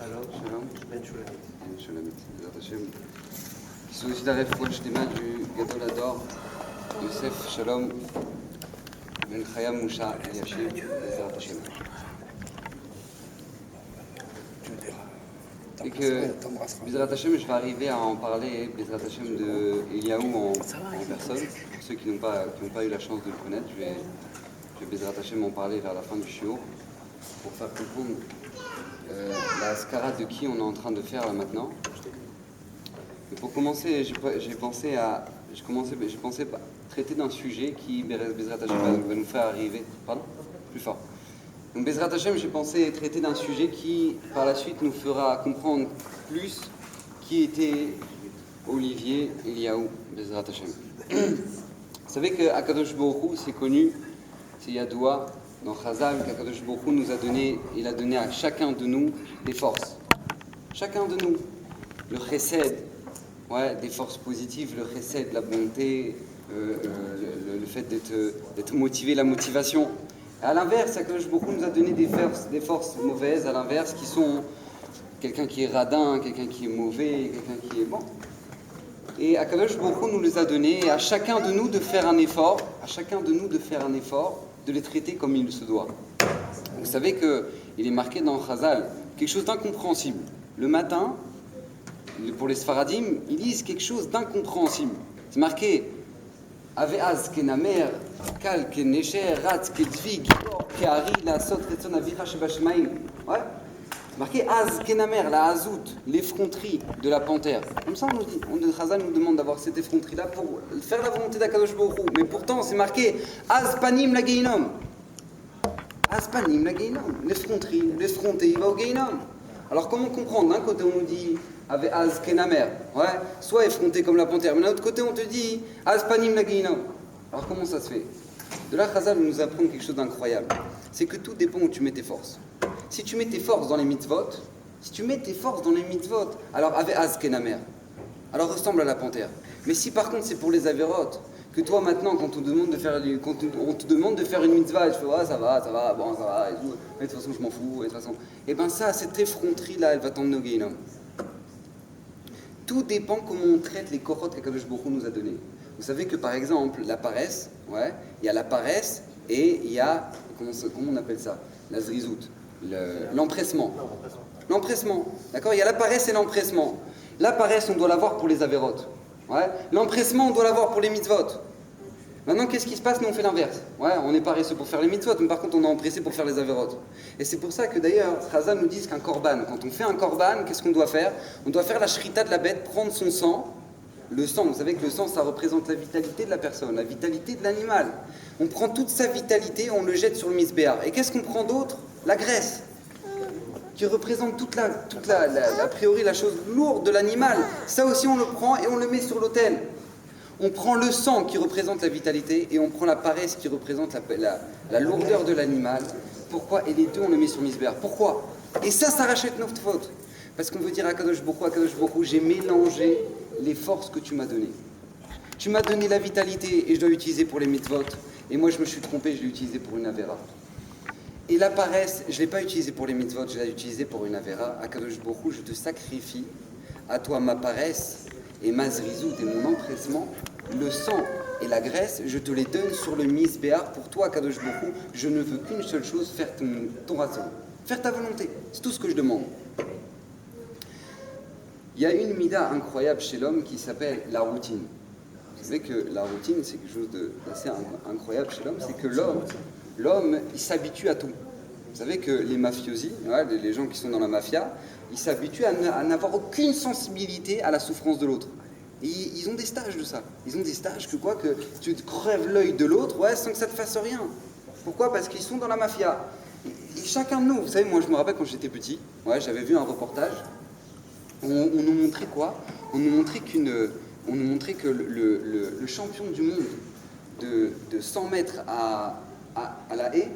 שלום. בן שולמית, בעזרת השם. כיסוי שתערף כל שתימה גדול הדור, יוסף שלום, בן חיה מושה אלישיב, בעזרת השם. Et que Bezrat Hashem, je vais arriver à en parler, Bezrat Hashem, de Eliaou en personne. Pour ceux qui n'ont pas eu la chance de le connaître, je vais Bezrat Hashem en parler vers la fin du shiur pour faire comprendre la skara de qui on est en train de faire là maintenant. Et pour commencer, j'ai pensé traiter d'un sujet qui, Bezrat Hashem, va nous faire arriver. Pardon ? Plus fort. Donc Bezrat Hashem, j'ai pensé traiter d'un sujet qui, par la suite, nous fera comprendre plus qui était Olivier Eliaou, Bezrat Hashem. Vous savez que Akadosh Baruch Hu, c'est connu, c'est Yadoua, dans Chazal, qu'Akadosh Baruch Hu nous a donné, il a donné à chacun de nous des forces. Chacun de nous. Le chesed, des forces positives, le chesed, la bonté, le fait d'être motivé, la motivation. À l'inverse, Akadosh Baruch Hu nous a donné des forces mauvaises, à l'inverse, qui sont quelqu'un qui est radin, quelqu'un qui est mauvais, quelqu'un qui est bon. Et Akadosh Baruch Hu nous les a donnés, et à chacun de nous de faire un effort, de les traiter comme il se doit. Vous savez qu'il est marqué dans Chazal quelque chose d'incompréhensible. Le matin, pour les Sfaradim, ils lisent quelque chose d'incompréhensible. C'est marqué Aveaz kenamer, kal kenesher, ratz ketzvi, gibor, keari, la sot, retson avicha shebashmaim. Ouais. Marqué Az kenamer, la hazout, l'effronterie de la panthère. Comme ça, on nous dit. Chazal nous demande d'avoir cette effronterie-là pour faire la volonté d'Akadosh Baruch Hu. Mais pourtant, c'est marqué Az panim la geinom. Az panim la geinom. L'effronté, il va au geinom. Alors, comment comprendre? D'un côté, on nous dit avec Az kenamer, soit effronté comme la panthère. Mais d'un autre côté, on te dit Az panim la geinom. Alors, comment ça se fait? De là, Chazal nous apprend quelque chose d'incroyable. C'est que tout dépend où tu mets tes forces. Si tu mets tes forces dans les mitzvot, alors avec Az kenamer, alors ressemble à la panthère. Mais si par contre c'est pour les avérotes, que toi maintenant quand on te demande de faire une mitzvah, et tu fais ça va, et tout, mais de toute façon je m'en fous, et de toute façon, et ben ça, cette effronterie là, elle va t'emmener au Gehinnom. Tout dépend comment on traite les korot qu'Akadosh Baruch Hu nous a donnés. Vous savez que par exemple la paresse, il y a la paresse et il y a comment on appelle ça, la zrizout. L'empressement. D'accord? Il y a la paresse et l'empressement. La paresse, on doit l'avoir pour les avérotes. L'empressement, on doit l'avoir pour les mitzvot. Maintenant, qu'est-ce qui se passe? Nous, on fait l'inverse. On est paresseux pour faire les mitzvot, mais par contre, on est empressé pour faire les avérotes. Et c'est pour ça que d'ailleurs, Chazal nous dit qu'un korban, quand on fait un korban, qu'est-ce qu'on doit faire? On doit faire la shrita de la bête, prendre son sang. Le sang, vous savez que le sang, ça représente la vitalité de la personne, la vitalité de l'animal. On prend toute sa vitalité, on le jette sur le misbéar. Et qu'est-ce qu'on prend d'autre? La graisse, qui représente toute la a priori la chose lourde de l'animal. Ça aussi on le prend et on le met sur l'autel. On prend le sang qui représente la vitalité et on prend la paresse qui représente la lourdeur de l'animal. Pourquoi? Et les deux on le met sur misbéar. Pourquoi? Et ça rachète notre faute. Parce qu'on veut dire à Kadosh Baruch Hu, j'ai mélangé les forces que tu m'as données. Tu m'as donné la vitalité et je dois l'utiliser pour les mitzvot. Et moi je me suis trompé, je l'ai utilisé pour une avéra. Et la paresse, je ne l'ai pas utilisée pour les mitzvot, je l'ai utilisée pour une avéra. Akadosh Baruch Hu, je te sacrifie à toi ma paresse et ma zrizout et mon empressement, le sang et la graisse, je te les donne sur le misbéar pour toi, Akadosh Baruch Hu. Je ne veux qu'une seule chose, faire ton raison, faire ta volonté. C'est tout ce que je demande. Il y a une mida incroyable chez l'homme qui s'appelle la routine. Vous savez que la routine, c'est quelque chose d'assez incroyable chez l'homme, c'est que l'homme, il s'habitue à tout. Vous savez que les mafiosi, les gens qui sont dans la mafia, ils s'habituent à n'avoir aucune sensibilité à la souffrance de l'autre. Et ils ont des stages de ça. Ils ont des stages que tu crèves l'œil de l'autre, sans que ça te fasse rien. Pourquoi? Parce qu'ils sont dans la mafia. Et chacun de nous, vous savez, moi je me rappelle quand j'étais petit, j'avais vu un reportage. On nous montrait quoi? On nous montrait que le champion du monde de 100 mètres à la haie,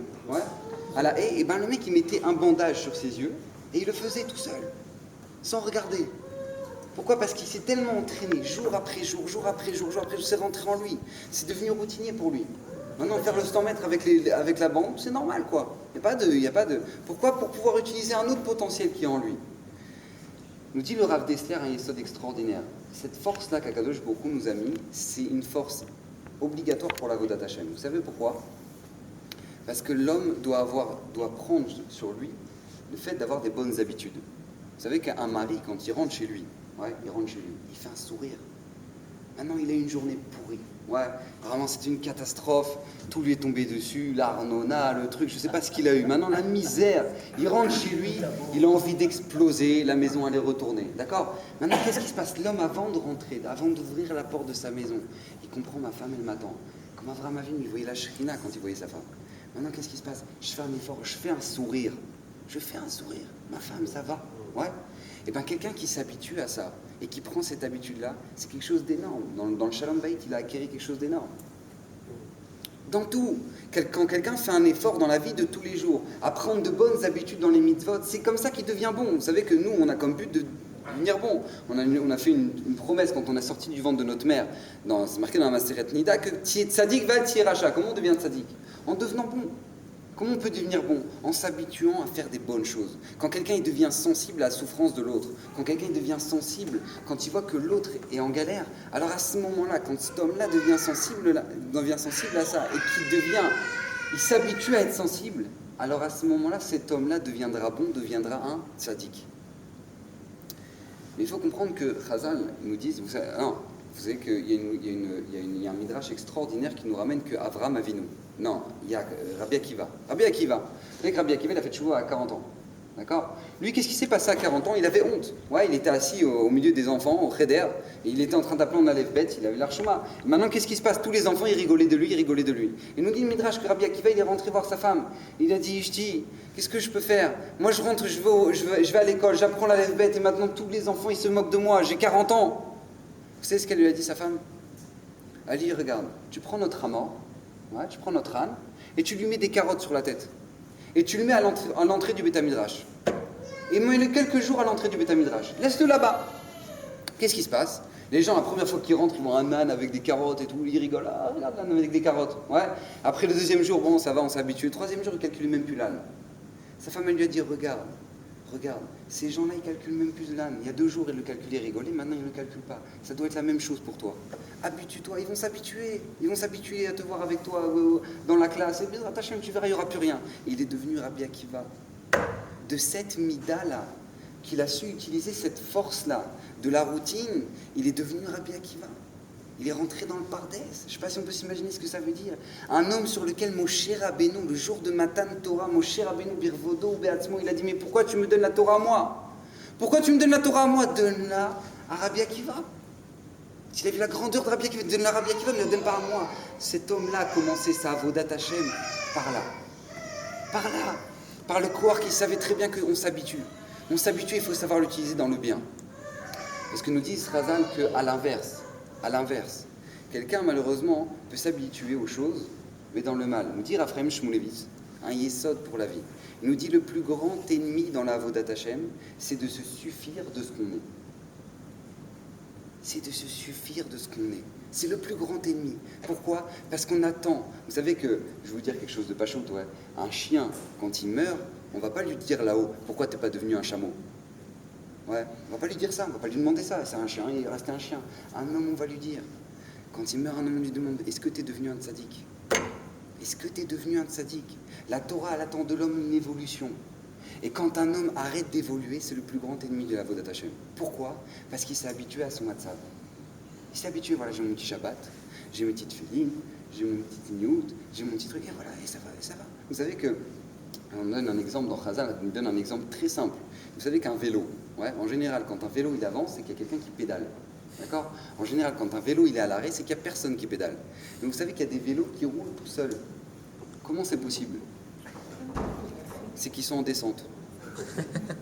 et ben le mec il mettait un bandage sur ses yeux et il le faisait tout seul, sans regarder. Pourquoi? Parce qu'il s'est tellement entraîné, jour après jour, c'est rentré en lui, c'est devenu routinier pour lui. Maintenant faire le 100 mètres avec la bande, c'est normal quoi. Il y a pas de. Pourquoi? Pour pouvoir utiliser un autre potentiel qui est en lui. Nous dit le Rav Dessler un yesod extraordinaire. Cette force-là qu'Akadosh Baruch Hu nous a mis, c'est une force obligatoire pour la Avodat Hashem. Vous savez pourquoi? Parce que l'homme doit prendre sur lui le fait d'avoir des bonnes habitudes. Vous savez qu'un mari, quand il rentre chez lui, il fait un sourire. Maintenant, il a une journée pourrie. Ouais, vraiment, c'était une catastrophe. Tout lui est tombé dessus, l'arnona, le truc, je ne sais pas ce qu'il a eu. Maintenant, la misère. Il rentre chez lui, il a envie d'exploser, la maison, elle est retournée. D'accord? Maintenant, qu'est-ce qui se passe? L'homme, avant de rentrer, avant d'ouvrir la porte de sa maison, il comprend, ma femme, elle m'attend. Comme Avraham Avinu, il voyait la shrina quand il voyait sa femme. Maintenant, qu'est-ce qui se passe? Je fais un effort, je fais un sourire. Ma femme, ça va? Ouais. Et bien, quelqu'un qui s'habitue à ça et qui prend cette habitude-là, c'est quelque chose d'énorme. Dans le Shalom Bayit, il a acquis quelque chose d'énorme. Dans tout, quand quelqu'un fait un effort dans la vie de tous les jours, à prendre de bonnes habitudes dans les mitzvot, c'est comme ça qu'il devient bon. Vous savez que nous, on a comme but de devenir bon. On a fait une promesse quand on a sorti du ventre de notre mère, c'est marqué dans la Maseret Nida, que Tzadik va Racha. Comment on devient Tzadik? En devenant bon. Comment on peut devenir bon? En s'habituant à faire des bonnes choses. Quand quelqu'un devient sensible à la souffrance de l'autre, quand quelqu'un devient sensible, quand il voit que l'autre est en galère, alors à ce moment-là, quand cet homme-là devient sensible à ça, et il s'habitue à être sensible, alors à ce moment-là, cet homme-là deviendra bon, deviendra un tzaddik. Mais il faut comprendre que Chazal nous dit, vous savez qu'il y a un midrash extraordinaire qui nous ramène que Avraham Avinu. Non, il y a Rabbi Akiva. Vous savez que Rabbi Akiva, il a fait tchouva à 40 ans. D'accord? Lui, qu'est-ce qui s'est passé à 40 ans? Il avait honte. Ouais, il était assis au milieu des enfants, au cheder, et il était en train d'appeler en Aleph Bet, il avait l'archuma. Maintenant, qu'est-ce qui se passe? Tous les enfants, ils rigolaient de lui. Il nous dit le midrash que Rabbi Akiva, il est rentré voir sa femme. Il a dit, Ishti, qu'est-ce que je peux faire? Moi, je rentre, je vais à l'école, j'apprends l'Aleph Bet, et maintenant, tous les enfants, ils se moquent de moi. J'ai 40 ans. Vous savez ce qu'elle lui a dit, sa femme? Ali, regarde, tu prends notre âne, et tu lui mets des carottes sur la tête. Et tu le mets à l'entrée du Beth Midrash. Et mets-le quelques jours à l'entrée du Beth Midrash. Laisse-le là-bas. Qu'est-ce qui se passe? Les gens, la première fois qu'ils rentrent, ils voient un âne avec des carottes et tout. Ils rigolent. Ah, regarde l'âne avec des carottes. Ouais. Après le deuxième jour, bon, ça va, on s'habitue. Le troisième jour, ils ne calculent même plus l'âne. Sa femme, elle lui a dit, regarde, ces gens-là, ils calculent même plus l'âne. Il y a 2 jours, ils le calculaient, rigolaient. Maintenant, ils ne le calculent pas. Ça doit être la même chose pour toi. Habitue-toi, ils vont s'habituer à te voir avec toi dans la classe. Et bien, Hachem, tu verras, il n'y aura plus rien. Et il est devenu Rabbi Akiva. De cette mida-là, qu'il a su utiliser cette force-là, de la routine, il est devenu Rabbi Akiva. Il est rentré dans le Pardès. Je ne sais pas si on peut s'imaginer ce que ça veut dire. Un homme sur lequel Moshe Rabbeinu, le jour de Matan Torah, Moshe Rabbeinu Birvodo Beatzmo, il a dit, mais pourquoi tu me donnes la Torah à moi? Pourquoi tu me donnes la Torah à moi? Donne-la à Rabbi Akiva. S'il a vu la grandeur de Rabbi Akiva, donne-la à Rabbi Akiva, ne la donne pas à moi. Cet homme-là a commencé sa Avodat Hashem par là. Par le croire qu'il savait très bien qu'on s'habitue. On s'habitue, il faut savoir l'utiliser dans le bien. Parce que nous dit Razal qu'à l'inverse, quelqu'un malheureusement peut s'habituer aux choses, mais dans le mal. Nous dit Raphaël Shmulevitz, un yesod pour la vie. Il nous dit le plus grand ennemi dans la Avodat Hashem, c'est de se suffire de ce qu'on est. C'est le plus grand ennemi. Pourquoi? Parce qu'on attend. Vous savez que, je vais vous dire quelque chose de pas chaud, ouais. Un chien, quand il meurt, on ne va pas lui dire là-haut, pourquoi tu n'es pas devenu un chameau? Ouais, on ne va pas lui dire ça, on ne va pas lui demander ça. C'est un chien, il est resté un chien. Un homme, on va lui dire. Quand il meurt, un homme lui demande, est-ce que tu es devenu un tzaddik? La Torah, elle attend de l'homme une évolution. Et quand un homme arrête d'évoluer, c'est le plus grand ennemi de la Avodat Hashem. Pourquoi? Parce qu'il s'est habitué à son matzab. Il s'est habitué, voilà, j'ai mon petit Shabbat, j'ai mes petites filines, j'ai mon petit niout, j'ai mon petit truc, et voilà, et ça va. Vous savez que, on donne un exemple dans Chazal, on donne un exemple très simple. Vous savez qu'un vélo, ouais, en général, quand un vélo il avance, c'est qu'il y a quelqu'un qui pédale. D'accord? En général, quand un vélo il est à l'arrêt, c'est qu'il n'y a personne qui pédale. Mais vous savez qu'il y a des vélos qui roulent tout seuls. Comment c'est possible? C'est qu'ils sont en descente.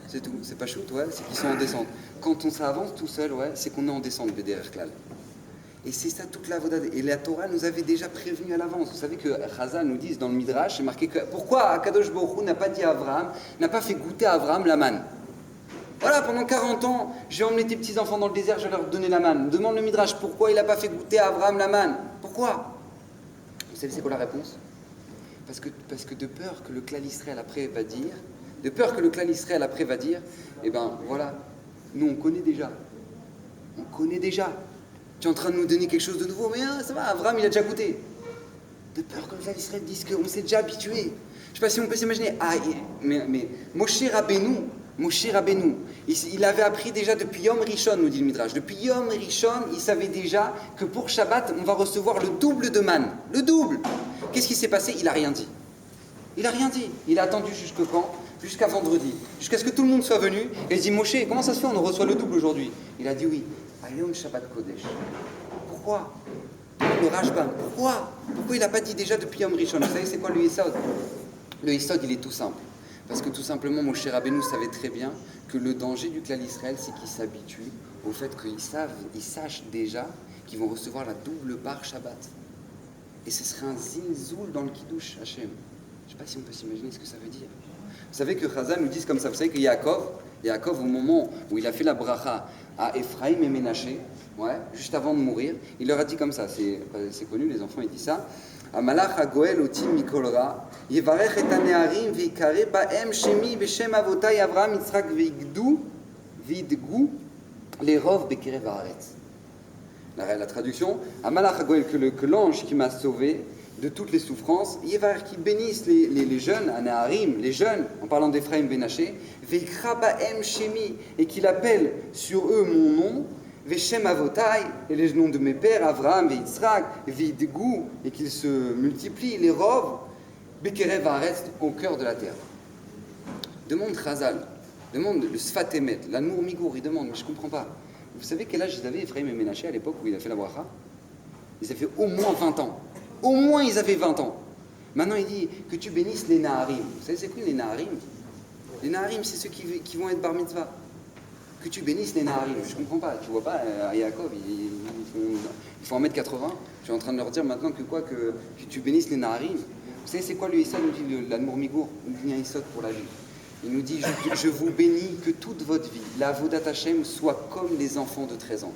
C'est tout, c'est pas shoot, ouais, c'est qu'ils sont en descente. Quand ça avance tout seul, ouais, c'est qu'on est en descente, BDR Klal. Et c'est ça toute la Avodah. Et la Torah nous avait déjà prévenu à l'avance. Vous savez que Chazal nous dit dans le Midrash, c'est marqué que pourquoi Akadosh Baruch Hu n'a pas dit à Abraham, n'a pas fait goûter à Abraham la manne. Voilà, pendant 40 ans, j'ai emmené tes petits-enfants dans le désert, je vais leur donner la manne. Demande le Midrash, pourquoi il n'a pas fait goûter à Abraham la manne? Pourquoi? Vous savez c'est quoi la réponse? Parce que de peur que le clan Israël après va dire, eh ben voilà, Nous, on connaît déjà. On connaît déjà. Tu es en train de nous donner quelque chose de nouveau, mais ça va, Avram, il a déjà goûté. De peur comme ça, l'Israël disent qu'on s'est déjà habitué. Je ne sais pas si on peut s'imaginer. Ah, mais Moshe Rabbeinu, il avait appris déjà depuis Yom Rishon, nous dit le Midrash. Depuis Yom Rishon, il savait déjà que pour Shabbat, on va recevoir le double de manne. Le double. Qu'est-ce qui s'est passé? Il n'a rien dit. Il n'a rien dit. Il a attendu jusqu'à quand? Jusqu'à vendredi. Jusqu'à ce que tout le monde soit venu. Et il dit, Moshe, comment ça se fait, on reçoit le double aujourd'hui? Il a dit oui. Ayom Shabbat Kodesh. Pourquoi? Le Rashbam. Pourquoi il n'a pas dit déjà depuis Yom Rishon? Vous savez, c'est quoi le Yesod? Le Yesod, il est tout simple. Parce que tout simplement, Moshe Rabbeinu savait très bien que le danger du clan Israël, c'est qu'ils s'habituent au fait qu'ils sachent déjà qu'ils vont recevoir la double part Shabbat. Et ce serait un zilzoul dans le Kiddush Hashem. Je ne sais pas si on peut s'imaginer ce que ça veut dire. Vous savez que Chazal nous dit comme ça. Vous savez que Yaakov, au moment où il a fait la bracha à Ephraim et Ménaché, juste avant de mourir, il leur a dit comme ça. C'est connu, les enfants, ils disent ça. Amalach hagoel otim mikolra, yevarech et haneharim veikare ba'em shemi beshem avotai Avraham Yitzhak veidgu lerov bekerev haaretz. La traduction, Amalach hagoel, que l'ange qui m'a sauvé de toutes les souffrances, yevarech, qui bénisse les jeunes, haneharim, les jeuns, en parlant d'Ephraim Ménaché, veikra ba'em shemi, et qu'il appelle sur eux mon nom, Veshem Avotai, et les noms de mes pères, Avraham, Yitzhak, Vidgou, et qu'ils se multiplient, les Rov, Bekerev Haaretz, au cœur de la terre. Demande Chazal, demande le Sfat Emet, l'Admour Migour, il demande, mais je ne comprends pas. Vous savez quel âge ils avaient, Ephraim et Ménaché, à l'époque où il a fait la bracha? Ils avaient au moins 20 ans. Au moins ils avaient 20 ans. Maintenant il dit que tu bénisses les Naharim. Vous savez c'est quoi les Naharim? Les Naharim, c'est ceux qui vont être bar mitzvah. Que tu bénisses les Naharim. Je ne comprends pas. Tu vois pas, à Yaakov, ils font 1m80. Tu es en train de leur dire maintenant que tu bénisses les Naharim. Vous savez, c'est quoi le Issa, nous dit l'Admour Migour? Il nous dit un Issa pour la vie. Il nous dit, je vous bénis que toute votre vie, la Avodat Hashem, soit comme les enfants de 13 ans.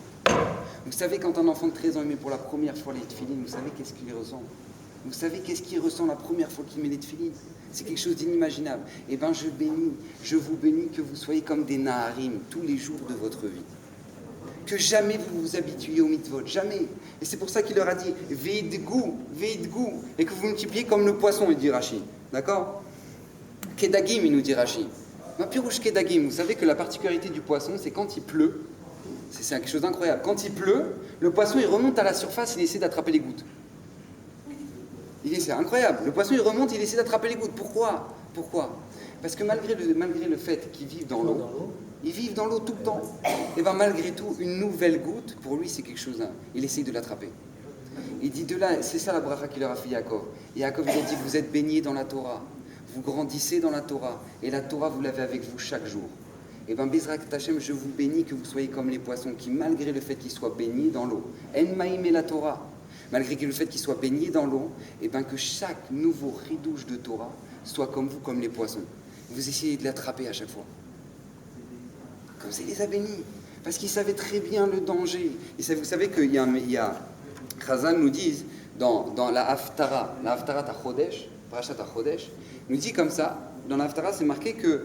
Vous savez, quand un enfant de 13 ans il met pour la première fois les tefilines, vous savez qu'est-ce qu'il ressent? Vous savez qu'est-ce qu'il ressent la première fois qu'il met les tefilines? C'est quelque chose d'inimaginable. Eh bien, je vous bénis que vous soyez comme des Naharim tous les jours de votre vie. Que jamais vous vous habituiez au mitzvot, jamais. Et c'est pour ça qu'il leur a dit Veidgou, et que vous multipliez comme le poisson, il dit Rashi. D'accord? Kedagim, il nous dit Rashi. Ma pirouche Kedagim, vous savez que la particularité du poisson, c'est quand il pleut, c'est quelque chose d'incroyable. Quand il pleut, le poisson il remonte à la surface, il essaie d'attraper les gouttes. C'est incroyable. Le poisson, il remonte, il essaie d'attraper les gouttes. Pourquoi? Parce que malgré le fait qu'ils vivent dans l'eau, ils vivent dans l'eau tout le temps. Et bien malgré tout, une nouvelle goutte, pour lui, c'est quelque chose. Il essaie de l'attraper. Il dit de là, c'est ça la bracha qu'il leur a fait Yaakov. Yaakov, il a dit, vous êtes baignés dans la Torah. Vous grandissez dans la Torah. Et la Torah, vous l'avez avec vous chaque jour. Et bien, Bezrat Hashem, je vous bénis que vous soyez comme les poissons qui, malgré le fait qu'ils soient baignés dans l'eau, En Maïm et la Torah, malgré le fait qu'ils soient baignés dans l'eau, et bien que chaque nouveau ridouche de Torah soit comme vous, comme les poissons. Vous essayez de l'attraper à chaque fois. Comme ça, il les a bénis. Parce qu'ils savaient très bien le danger. Et vous savez qu'il y a Chazal nous dit, dans la Haftara Tachodesh, Parashat Tachodesh, nous dit comme ça, dans la Haftara, c'est marqué que,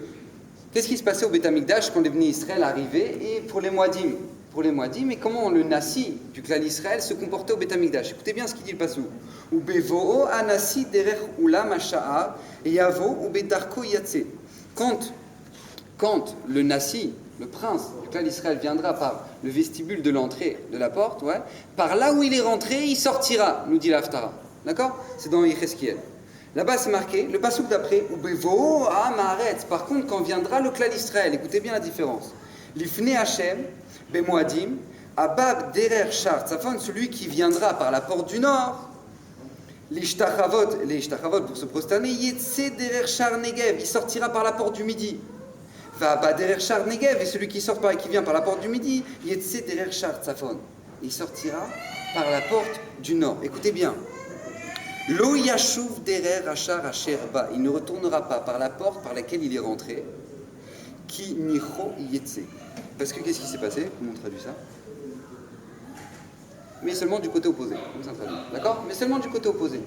qu'est-ce qui se passait au Beth Amikdash quand les Bnei Israël arrivaient, et pour les Moadim, et comment le Nassi du clan d'Israël se comportait au Beth Amikdash. Écoutez bien ce qu'il dit le passou. Ou bevo'o anassi derech ulam hasha'ar yavo ou bedarko yatse. Quand le Nassi, le prince du clan d'Israël, viendra par le vestibule de l'entrée de la porte, par là où il est rentré, il sortira, nous dit l'Haftara. D'accord? C'est dans Yechezkiel. Là-bas, c'est marqué, le passouk d'après, ou bevo'o amaretz. Par contre, quand viendra le clan d'Israël, écoutez bien la différence. L'ifne Hashem, Bemoadim, Abab Derer Shar Tzafon, celui qui viendra par la porte du nord, les Ishtachavot pour se prosterner, Yetse Derer Shar Negev, il sortira par la porte du midi. Va Abba Derer Shar Negev, et celui qui vient par la porte du midi, Yetse Derer Shar Tzafon, il sortira par la porte du nord. Écoutez bien. Lo Yashuv Derer Ashar Asherba, il ne retournera pas par la porte par laquelle il est rentré. Ki Nicho Yetse. Parce que qu'est-ce qui s'est passé? Comment on traduit ça? Mais seulement du côté opposé. D'accord? Mais seulement du côté opposé.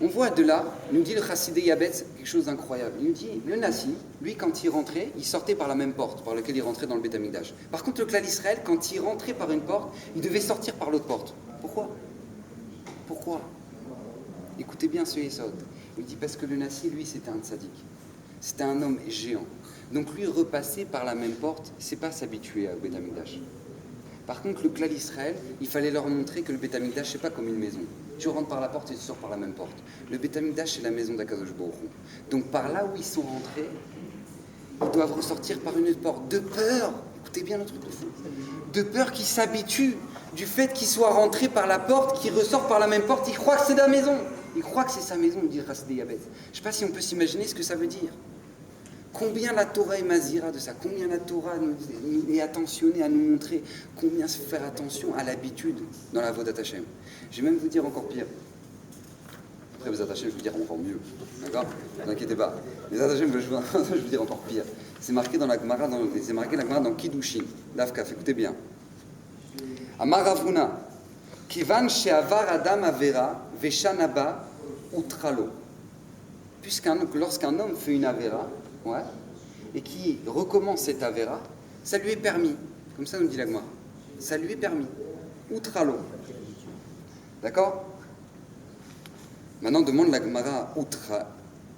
On voit de là, nous dit le Chassidé Yabetz, quelque chose d'incroyable. Il nous dit, le Nassi, lui, quand il rentrait, il sortait par la même porte par laquelle il rentrait dans le Beth Amikdash. Par contre, le clan Israël, quand il rentrait par une porte, il devait sortir par l'autre porte. Pourquoi? Pourquoi? Écoutez bien ce Yesod. Il dit parce que le Nassi, lui, c'était un tzaddik. C'était un homme géant. Donc lui, repasser par la même porte, c'est pas s'habituer au Beth Amikdash. Par contre, le clan Israël, il fallait leur montrer que le Beth Amikdash, c'est pas comme une maison. Tu rentres par la porte et tu sors par la même porte. Le Beth Amikdash, c'est la maison d'Akadosh Baruch Hu. Donc par là où ils sont rentrés, ils doivent ressortir par une autre porte. De peur, écoutez bien le truc de fou, de peur qu'ils s'habituent du fait qu'ils soient rentrés par la porte, qu'ils ressortent par la même porte. Ils croient que c'est la maison. Ils croient que c'est sa maison, dit Chassidé Yabetz. Je ne sais pas si on peut s'imaginer ce que ça veut dire. Combien la Torah est mazira de ça, combien la Torah est attentionnée à nous montrer, combien se faire attention à l'habitude dans la Avodat Hashem. Je vais même vous dire encore pire. Après Avodat Hashem, je vais vous dire encore mieux. D'accord? Ne vous inquiétez pas. Les Avodat Hashem, je vais vous dire encore pire. C'est marqué dans la Gemara, dans Kiddushin. Davkaf, écoutez bien. Amar Ravuna, Kivan she'avar adam avera veshanaba utralo. Lorsqu'un homme fait une avera, ouais, et qui recommence cette avéra, ça lui est permis. Comme ça nous dit la Gemara. Ça lui est permis. Outralo. D'accord? Maintenant demande la Gemara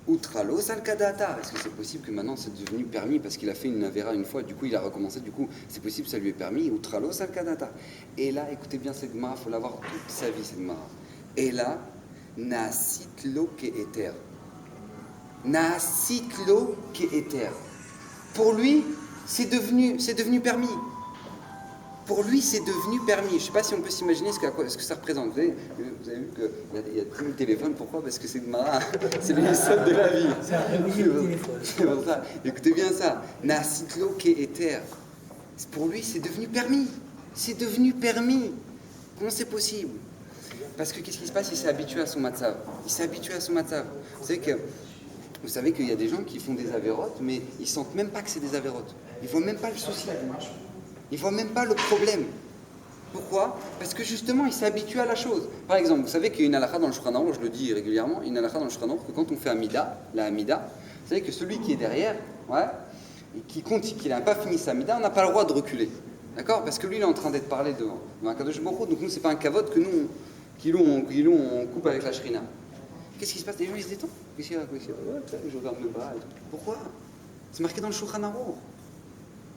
outralo salkadata. Est-ce que c'est possible que maintenant c'est devenu permis parce qu'il a fait une avéra une fois, du coup il a recommencé, du coup c'est possible, ça lui est permis. Outralo salkadata. Et là, écoutez bien cette Gemara, il faut l'avoir toute sa vie cette Gemara. Et là, naasitlo ke'eter. Naasitlo ke'eter. Pour lui, c'est devenu permis. Pour lui, c'est devenu permis. Je ne sais pas si on peut s'imaginer ce que ça représente. Vous avez vu qu'il y a plus de téléphone. Pourquoi? Parce que c'est le yesod de la vie. C'est pour ça. Écoutez bien ça. Naasitlo ke'eter. Pour lui, c'est devenu permis. C'est devenu permis. Comment c'est possible? Parce que qu'est-ce qui se passe? Il s'est habitué à son matzav. Il s'est habitué à son matzav. Vous savez qu'il y a des gens qui font des avérotes, mais ils ne sentent même pas que c'est des avérotes. Ils ne voient même pas le souci. Ils ne voient même pas le problème. Pourquoi? Parce que justement, ils s'habituent à la chose. Par exemple, vous savez qu'il y a une halakha dans le Shulchan Aruch, je le dis régulièrement, il y a une halakha dans le Shulchan Aruch que quand on fait la Hamida, vous savez que celui qui est derrière, ouais, et qui compte qu'il n'a pas fini sa Hamida, on n'a pas le droit de reculer. D'accord? Parce que lui, il est en train d'être parlé devant Akadosh Baruch Hu, donc nous, ce n'est pas un kavod que nous, on coupe avec la shrina. Qu'est-ce qui se passe? Les gens, ils se détendent. Qu'est-ce qu'il y a? Je regarde le bas. Pourquoi? C'est marqué dans le Shulchan Aruch.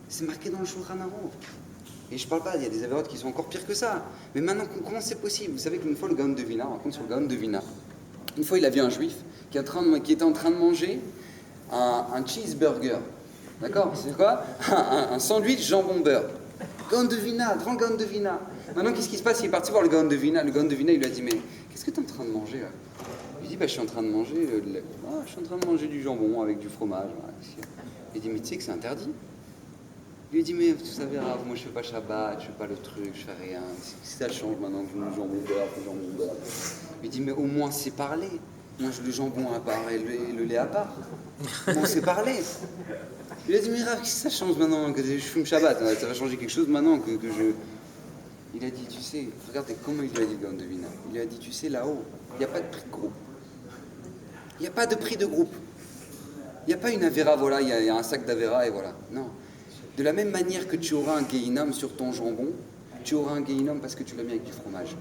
C'est marqué dans le Shulchan Aruch. Et je ne parle pas, il y a des avérotes qui sont encore pires que ça. Mais maintenant, comment c'est possible? Vous savez qu'une fois, le Gaon de Vilna, on raconte sur le Gaon de Vilna, une fois, il a vu un juif qui était en train de manger un cheeseburger. D'accord? C'est quoi? Un sandwich jambon-beurre. Gaon de Vilna, grand Gaon de Vilna. Maintenant, qu'est-ce qui se passe? Il est parti voir le Gaon de Vilna. Le Gaon de Vilna, il lui a dit, mais qu'est-ce que tu es en train de manger là? Il dit, je suis en train de manger je suis en train de manger du jambon avec du fromage. Il dit, mais tu sais que c'est interdit? Il lui dit, mais vous savez, Rav, moi je fais pas Shabbat, je fais pas le truc, je fais rien. Si ça change maintenant que le jambon beurre. Il dit, mais au moins c'est parler. Mange le jambon à part et le lait à part. On sait parler. Il a dit, mais Rav, qu'est-ce que ça change maintenant que je fume Shabbat? Ça va changer quelque chose maintenant que je... Il a dit, tu sais, regardez comment il lui a dit le Gaon de Vilna. Il lui a dit, tu sais, là-haut, il n'y a pas de prix de groupe. Il n'y a pas de prix de groupe. Il n'y a pas une Avera, voilà, il y a un sac d'Avera et voilà. Non. De la même manière que tu auras un Gehinnom sur ton jambon, tu auras un Gehinnom parce que tu l'as mis avec du fromage.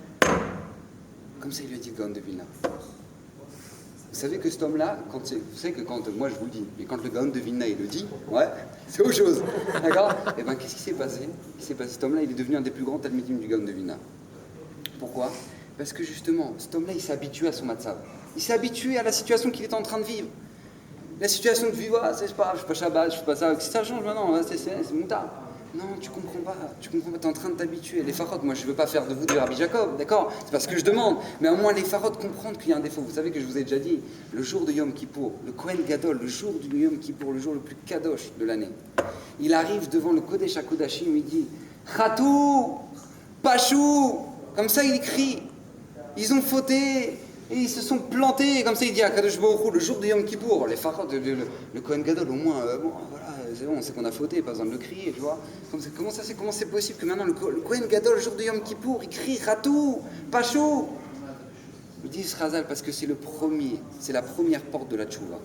Comme ça, il lui a dit le Gaon de Vilna. Vous savez que cet homme-là, vous savez que quand, moi je vous le dis, mais quand le Gaon de Vilna il le dit, ouais, c'est autre chose. D'accord? Et bien, qu'est-ce qui s'est passé? Cet homme-là, il est devenu un des plus grands talmidim du Gaon de Vilna. Pourquoi? Parce que justement, cet homme-là, il s'est habitué à son matzav. Il s'est habitué à la situation qu'il est en train de vivre. La situation de vie, c'est pas, je fais pas Shabbat, je fais pas ça. Si ça change maintenant, c'est moutard. Non, tu comprends pas, tu es en train de t'habituer. Les farotes, moi je veux pas faire de vous du Rabbi Jacob, d'accord? C'est pas ce que je demande. Mais au moins les farotes comprennent qu'il y a un défaut. Vous savez que je vous ai déjà dit, le jour de Yom Kippour, le Kohen Gadol, le jour du Yom Kippour, le jour le plus kadosh de l'année, il arrive devant le Kodesh HaKodashim, il dit Khatou, Pachou, comme ça il crie. Ils ont fauté. Et ils se sont plantés, comme ça il dit à Kadosh Baruch Hu, le jour de Yom Kippour, les farotes, le Kohen Gadol, au moins, voilà, c'est bon, on sait qu'on a fauté, pas besoin de le crier, tu vois. Comment c'est possible que maintenant le Kohen Gadol, le jour de Yom Kippour, il crie Ratou, Pachou? Ils disent Chazal parce que c'est la première porte de la tchouva.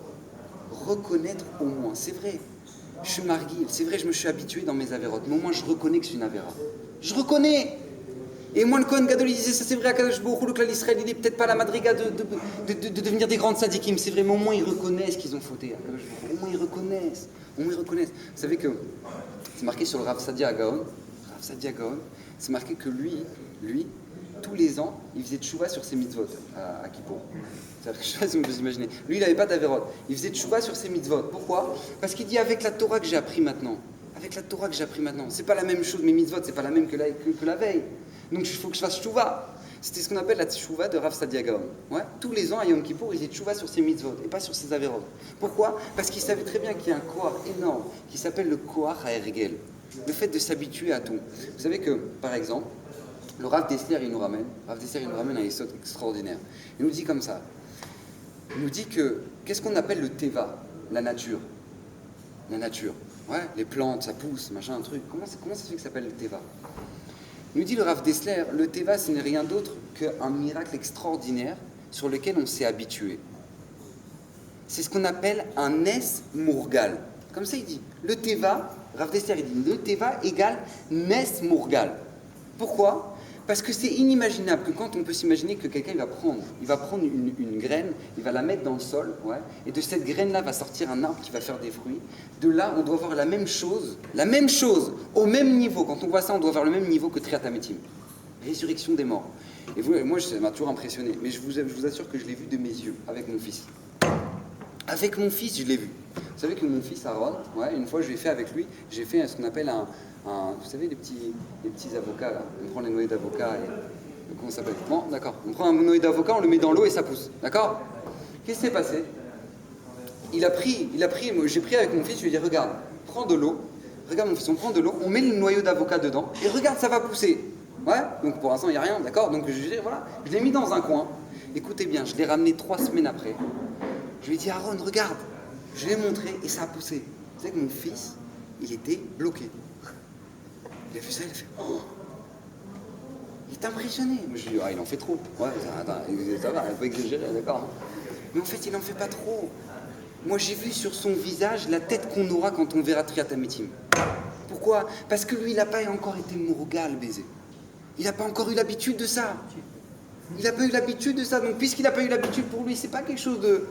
Reconnaître au moins, c'est vrai. Je suis marguil, c'est vrai, je me suis habitué dans mes avérotes, mais au moins je reconnais que c'est une avéra. Je reconnais. Et moi, le Kohen Gadol, il disait, ça c'est vrai, à Kadosh Baruch Hu, le clan d'Israël, il n'est peut-être pas la madriga de devenir des grandes sadikim, c'est vrai, mais au moins ils reconnaissent qu'ils ont fauté. Au moins ils reconnaissent. Au moins ils reconnaissent. Vous savez que c'est marqué sur le Rav Sadia Gaon, c'est marqué que lui, tous les ans, il faisait tchouva sur ses mitzvot à Kippour. Je ne sais pas si vous imaginez. Lui, il n'avait pas d'avérote. Il faisait tchouva sur ses mitzvot. Pourquoi? Parce qu'il dit, avec la Torah que j'ai appris maintenant, c'est pas la même chose, mes mitzvot, c'est pas la même que la veille. Donc il faut que je fasse tchouva. C'était ce qu'on appelle la tchouva de Rav Sadia Gaon. Ouais? Tous les ans, à Yom Kippour, il faisait tchouva sur ses mitzvot et pas sur ses avérotes. Pourquoi? Parce qu'il savait très bien qu'il y a un koar énorme qui s'appelle le koar haergel. Le fait de s'habituer à tout. Vous savez que, par exemple, le Rav Dessler, il nous ramène un essai extraordinaire. Il nous dit comme ça. Il nous dit que, qu'est-ce qu'on appelle le teva, la nature? La nature. Ouais, les plantes, ça pousse, machin, un truc. Comment ça se fait que ça s'appelle le teva? Il nous dit le Rav Dessler, le teva, ce n'est rien d'autre qu'un miracle extraordinaire sur lequel on s'est habitué. C'est ce qu'on appelle un nes mourgal. Comme ça, il dit. Le teva, Rav Dessler, il dit, le teva égale nes mourgal. Pourquoi? Parce que c'est inimaginable que quand on peut s'imaginer que quelqu'un il va prendre une graine, il va la mettre dans le sol, ouais, et de cette graine-là va sortir un arbre qui va faire des fruits. De là, on doit voir la même chose, au même niveau. Quand on voit ça, on doit voir le même niveau que Triat Hametim, résurrection des morts. Et moi, ça m'a toujours impressionné, mais je vous assure que je l'ai vu de mes yeux, avec mon fils. Avec mon fils, je l'ai vu. Vous savez que mon fils Aaron, ouais, une fois, j'ai fait ce qu'on appelle vous savez, les petits avocats, là. On prend les noyaux d'avocat et... Comment ça s'appelle? Bon, d'accord. On prend un noyau d'avocat, on le met dans l'eau et ça pousse. D'accord? Qu'est-ce qui s'est passé? J'ai pris avec mon fils, je lui ai dit, regarde, prends de l'eau. Regarde mon fils, on prend de l'eau, on met le noyau d'avocat dedans et regarde, ça va pousser. Ouais? Donc pour l'instant, il n'y a rien, d'accord? Donc je l'ai mis dans un coin. Écoutez bien, je l'ai ramené 3 semaines après. Je lui ai dit, Aaron, regarde. Je lui ai montré et ça a poussé. Vous savez que mon fils, il était bloqué. Il a fait ça, il a fait oh. Il est impressionné. Moi, je lui ai dit, il en fait trop. Ouais, attends, ça va, il faut exagérer, d'accord. Mais en fait, il n'en fait pas trop. Moi, j'ai vu sur son visage la tête qu'on aura quand on verra Triat Hametim. Pourquoi? Parce que lui, il n'a pas encore été mourgal, baiser. Il n'a pas encore eu l'habitude de ça. Il n'a pas eu l'habitude de ça. Donc, puisqu'il n'a pas eu l'habitude, pour lui, c'est pas quelque chose de...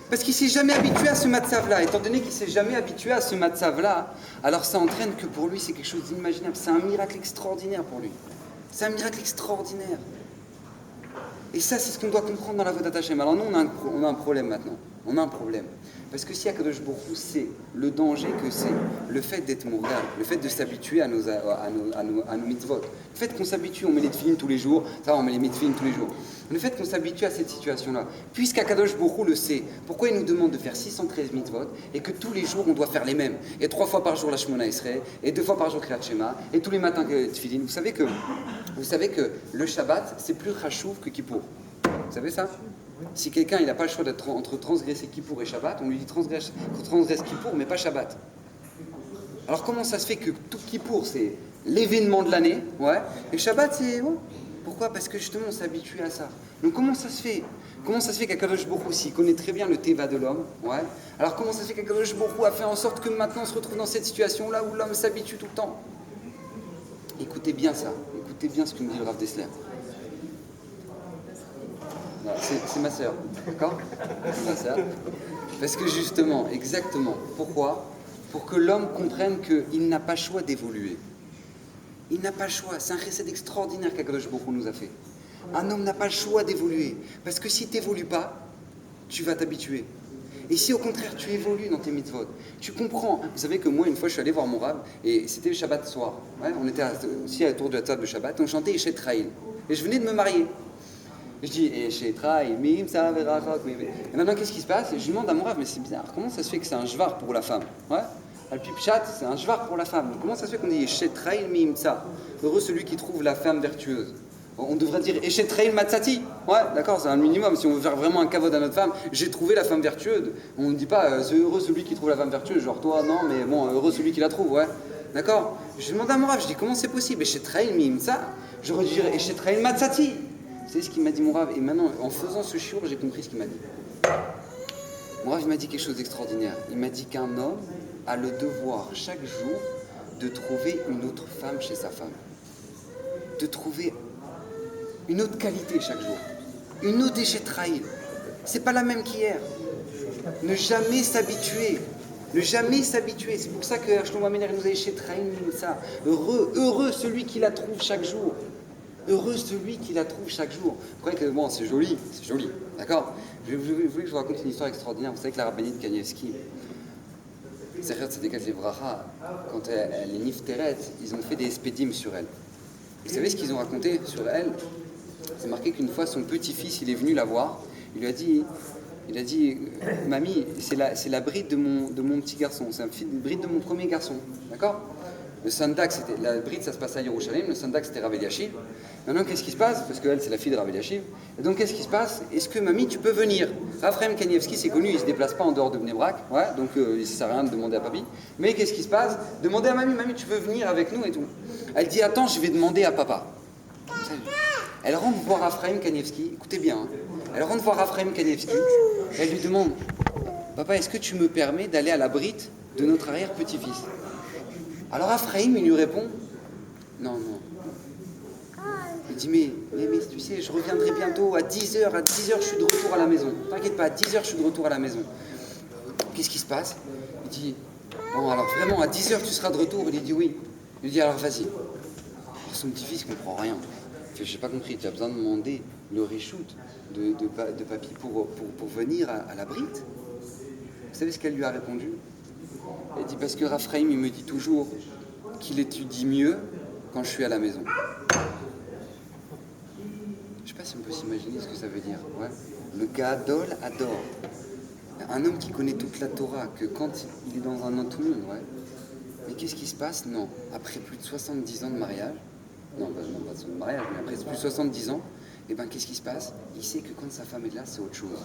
Parce qu'il ne s'est jamais habitué à ce matzav-là. Étant donné qu'il ne s'est jamais habitué à ce matzav-là, alors ça entraîne que pour lui, c'est quelque chose d'inimaginable. C'est un miracle extraordinaire pour lui. C'est un miracle extraordinaire. Et ça, c'est ce qu'on doit comprendre dans la Vodat Hashem. Alors nous, on a un problème maintenant. On a un problème. Parce que si Akadosh Baruch Hu sait le danger que c'est, le fait d'être mourgal, le fait de s'habituer à nos mitzvot, le fait qu'on s'habitue, on met les tefilines tous les jours, ça on met les mitzvot tous les jours, le fait qu'on s'habitue à cette situation-là, puisqu'Akadosh Baruch Hu le sait, pourquoi il nous demande de faire 613 mitzvot et que tous les jours on doit faire les mêmes, et 3 fois par jour la Shemona Esrei, et 2 fois par jour Kriyat Shema, et tous les matins que tefilines. Vous savez que le Shabbat c'est plus chachouv que Kippour. Vous savez ça? Si quelqu'un n'a pas le choix d'être entre transgresser Kippour et Shabbat, on lui dit transgresse Kippour mais pas Shabbat. Alors comment ça se fait que tout Kippour c'est l'événement de l'année, ouais, et Shabbat c'est... Ouais. Pourquoi? Parce que justement on s'habitue à ça. Donc comment ça se fait? Comment ça se fait qu'Akadosh Baruch Hu, s'il connaît très bien le Teva de l'homme, ouais, alors comment ça se fait qu'Akadosh Baruch Hu a fait en sorte que maintenant on se retrouve dans cette situation-là où l'homme s'habitue tout le temps? Écoutez bien ça, écoutez bien ce que nous dit le Rav Dessler. C'est ma sœur, d'accord? C'est ma sœur. Parce que justement, exactement, pourquoi? Pour que l'homme comprenne qu'il n'a pas choix d'évoluer. Il n'a pas le choix, c'est un chesed extraordinaire qu'Akadosh Baruch Hu nous a fait. Un homme n'a pas le choix d'évoluer, parce que si tu n'évolues pas, tu vas t'habituer. Et si au contraire tu évolues dans tes mitzvot, tu comprends. Vous savez que moi une fois je suis allé voir mon Rav, et c'était le Shabbat soir. Ouais, on était aussi à la tour de la table de Shabbat, et on chantait Eshet Raïl. Et je venais de me marier. Je dis, et maintenant qu'est-ce qui se passe? Et je lui demande à mon Rav, mais c'est bizarre, comment ça se fait que c'est un jvar pour la femme? Ouais. Al-Pipchat, c'est un jvar pour la femme. Donc, comment ça se fait qu'on dit Eshet Raïl Mimtsa? Heureux celui qui trouve la femme vertueuse. On devrait dire Eshet Raïl Matsati. Ouais, d'accord, c'est un minimum. Si on veut faire vraiment un kavod à notre femme, j'ai trouvé la femme vertueuse. On ne dit pas c'est heureux celui qui trouve la femme vertueuse, genre toi, non, mais bon, heureux celui qui la trouve, ouais. D'accord? Je demande à mon Rav, je dis comment c'est possible? Eshet Raïl Mimtsa? J'aurais dû dire Eshet Raïl Matsati. savez ce qu'il m'a dit mon Rav? Et maintenant, en faisant ce shiur, j'ai compris ce qu'il m'a dit. Mon Rav, il m'a dit quelque chose d'extraordinaire. Il m'a dit qu'un homme a le devoir, chaque jour, de trouver une autre femme chez sa femme. De trouver une autre qualité chaque jour. Une autre échetraïl. C'est pas la même qu'hier. Ne jamais s'habituer. Ne jamais s'habituer. C'est pour ça que Shlomo Ameler nous a échetraïl ça. Heureux celui qui la trouve chaque jour. Heureux celui qui la trouve chaque jour. Vous croyez que bon, c'est joli, d'accord? Je voulais que je vous raconte une histoire extraordinaire. Vous savez que la rabbinite Kanievski, c'était quand elle est nifteret, ils ont fait des espédimes sur elle. Vous savez ce qu'ils ont raconté sur elle? C'est marqué qu'une fois son petit-fils, il est venu la voir. Il a dit, mamie, c'est la bride de mon petit garçon. C'est une bride de mon premier garçon, d'accord? Le Sandak, la bride, ça se passe à Yerushalayim. Le Sandak, c'était Rav Eliashiv. Maintenant, qu'est-ce qui se passe? Parce qu'elle, c'est la fille de Rav Eliashiv. Et donc, qu'est-ce qui se passe? Est-ce que, mamie, tu peux venir? Raphaël Kanievski, c'est connu, il ne se déplace pas en dehors de Bnei Brak. Ouais, donc, il ne sert à rien de demander à papi. Mais qu'est-ce qui se passe? Demandez à mamie, tu peux venir avec nous et tout. Elle dit, attends, je vais demander à papa. Elle rentre voir Raphaël Kanievski. Écoutez bien, hein. Elle rentre voir Raphaël Kanievski. Elle lui demande, papa, est-ce que tu me permets d'aller à la bride de notre arrière-petit-fils? Alors Raphaël, il lui répond, non. Il dit, mais tu sais, je reviendrai bientôt à 10h. À 10h, je suis de retour à la maison. T'inquiète pas, à 10h, je suis de retour à la maison. Qu'est-ce qui se passe? Il dit, bon, alors vraiment, à 10h, tu seras de retour? Il dit, oui. Il dit, alors vas-y. Son petit-fils ne comprend rien. Il fait, j'ai pas compris, tu as besoin de demander le reshoot de papy pour venir à la bride? Vous savez ce qu'elle lui a répondu? Elle dit, parce que Raphaël, il me dit toujours qu'il étudie mieux quand je suis à la maison. Je ne sais pas si on peut s'imaginer ce que ça veut dire. Ouais. Le Gadol adore. Un homme qui connaît toute la Torah, que quand il est dans un autre monde, ouais. Mais qu'est-ce qui se passe? Non. Après plus de 70 ans de mariage, non, pas de mariage, mais après plus de 70 ans, eh ben, qu'est-ce qui se passe? Il sait que quand sa femme est là, c'est autre chose.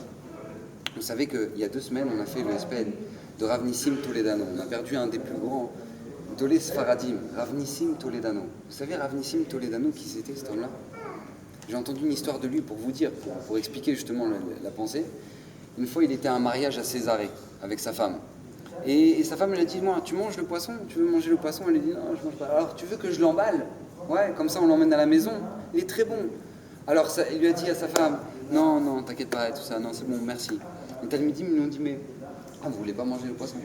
Vous savez qu'il y a 2 semaines, on a fait le SPN de Rav Nissim Toledano. On a perdu un des plus grands Dolé Sfaradim, Rav Nissim Toledano. Vous savez Rav Nissim Toledano, qui c'était cet homme-là? J'ai entendu une histoire de lui pour vous dire, pour expliquer justement la pensée. Une fois, il était à un mariage à Césarée avec sa femme. Et sa femme lui a dit, moi, tu manges le poisson? Tu veux manger le poisson? Elle lui dit, non, je mange pas. Alors, tu veux que je l'emballe? Ouais, comme ça, on l'emmène à la maison. Il est très bon. Alors, il lui a dit à sa femme, non, t'inquiète pas, et tout ça, non, c'est bon, merci. Et Talmidim, ils lui ont dit, mais vous voulez pas manger le poisson?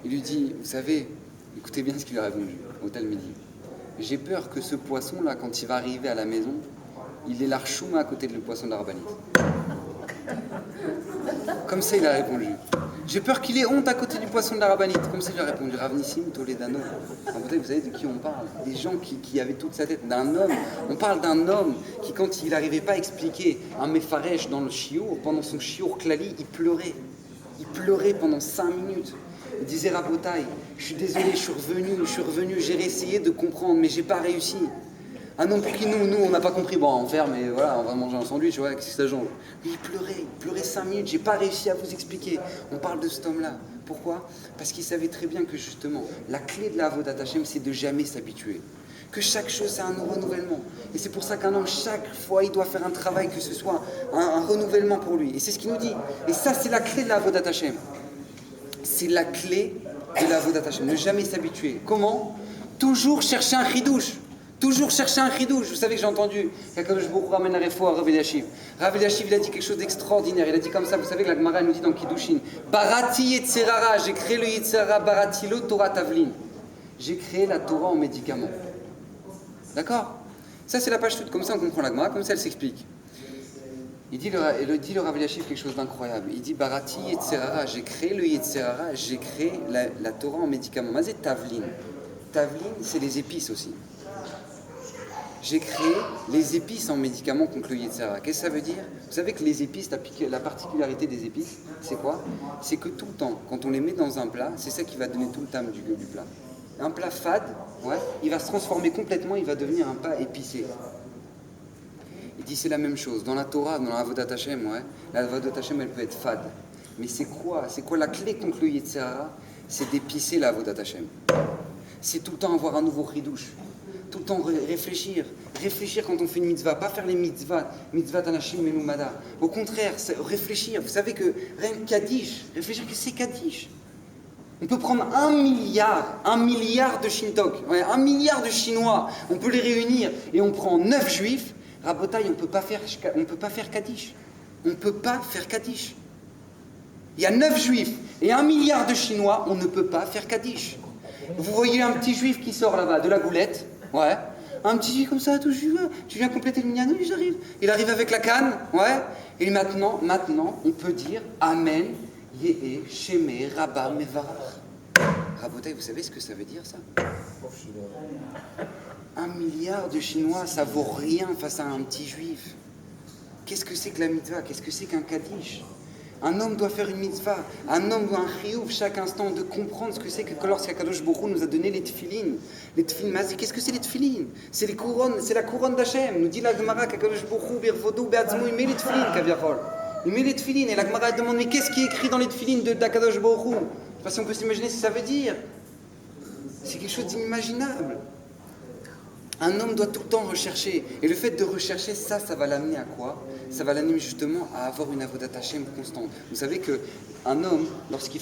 Il lui dit, vous savez, écoutez bien ce qu'il a répondu au Talmidim. J'ai peur que ce poisson-là, quand il va arriver à la maison, il est l'archouma à côté de le poisson de la rabbinite. Comme ça, il a répondu. J'ai peur qu'il ait honte à côté du poisson de la rabbinite. Comme ça, il a répondu. Rav Nissim Toledano. Vous savez de qui on parle? Des gens qui avaient toute sa tête. D'un homme. On parle d'un homme qui, quand il n'arrivait pas à expliquer un méfarèche dans le chiour, pendant son chiour klali, il pleurait. Il pleurait pendant 5 minutes. Il disait, Rabotai, je suis désolé, je suis revenu, j'ai essayé de comprendre, mais j'ai pas réussi. Ah non, pour qui nous, on n'a pas compris. Bon, on ferme, mais voilà, on va manger un sandwich, ouais, qu'est-ce que ça change? Lui, il pleurait 5 minutes, j'ai pas réussi à vous expliquer. On parle de cet homme-là. Pourquoi? Parce qu'il savait très bien que justement, la clé de la Avodat Hashem, c'est de jamais s'habituer. Que chaque chose, c'est un renouvellement. Et c'est pour ça qu'un homme, chaque fois, il doit faire un travail, que ce soit un renouvellement pour lui. Et c'est ce qu'il nous dit. Et ça, c'est la clé de la Avodat Hashem. C'est la clé de la Avodat Hashem. Ne jamais s'habituer. Comment? Toujours chercher un chidouche. Toujours chercher un chidouche. Vous savez que j'ai entendu qu'Akadosh Baruch Hu ramène la réfo à Rav Eliashiv. Rav Eliashiv, il a dit quelque chose d'extraordinaire. Il a dit comme ça, vous savez que la Gemara nous dit dans Kiddushin, Barati Yetzerara, j'ai créé le Yetzerara, Barati lo Torah Tavlin. J'ai créé la Torah en médicament. D'accord? Ça, c'est la page toute. Comme ça, on comprend la Gemara, comme ça, elle s'explique. Il dit le Rav Eliashiv quelque chose d'incroyable. Il dit Barati Yetzerara, j'ai créé le Yetzerara, j'ai créé la Torah en médicament. Mazé Tavlin. Tavlin, c'est les épices aussi. J'ai créé les épices en médicaments contre le Yetzirah. Qu'est-ce que ça veut dire? Vous savez que les épices, la particularité des épices, c'est quoi? C'est que tout le temps, quand on les met dans un plat, c'est ça qui va donner tout le thème du plat. Un plat fade, ouais, il va se transformer complètement, il va devenir un plat épicé. Il dit c'est la même chose. Dans la Torah, dans la Avodat Hashem, ouais, la Avodat Hashem, elle peut être fade. Mais c'est quoi la clé contre le Yetzirah? C'est d'épicer la Avodat Hashem. C'est tout le temps avoir un nouveau chidouche. tout le temps réfléchir. Réfléchir quand on fait une mitzvah, pas faire les mitzvah tanashim melumada. Au contraire, réfléchir. Vous savez que rien que Kaddish, réfléchir que c'est Kaddish. On peut prendre 1 milliard de Shintok, ouais, 1 milliard de Chinois, on peut les réunir et on prend 9 juifs. Rabotaï, on ne peut pas faire Kaddish. On ne peut pas faire Kaddish. Il y a 9 juifs et 1 milliard de Chinois, on ne peut pas faire Kaddish. Vous voyez un petit juif qui sort là-bas de la goulette, ouais, un petit juif comme ça, tout juif, tu viens compléter le minyan, oui, j'arrive. Il arrive avec la canne, ouais, et maintenant, on peut dire Amen, Yehe, Sheme, Rabba, Mevarach. Rabotaï, vous savez ce que ça veut dire ça? 1 milliard de Chinois, ça vaut rien face à un petit juif. Qu'est-ce que c'est que la mitzvah? Qu'est-ce que c'est qu'un Kaddish? Un homme doit faire une mitzvah, un homme doit un chiyuv chaque instant de comprendre ce que c'est que lorsqu'Akadosh Baruch Hu nous a donné les tefilines. Les tefilines, qu'est-ce que c'est les tefilines? C'est les couronnes, c'est la couronne d'Hachem. Nous dit la Gemara qu'Akadosh Baruch Hu, Birvodo, Be'atzmo, il met les tefilines, Kaviachol. Il met les tefilines, et la Gemara demande, mais qu'est-ce qui est écrit dans les tefilines d'Akadosh Baruch Hu? Je ne sais pas si on peut s'imaginer ce que ça veut dire. C'est quelque chose d'inimaginable. Un homme doit tout le temps rechercher. Et le fait de rechercher, ça va l'amener à quoi? Ça va l'amener justement à avoir une avodat Hashem constante. Vous savez qu'un homme, lorsqu'un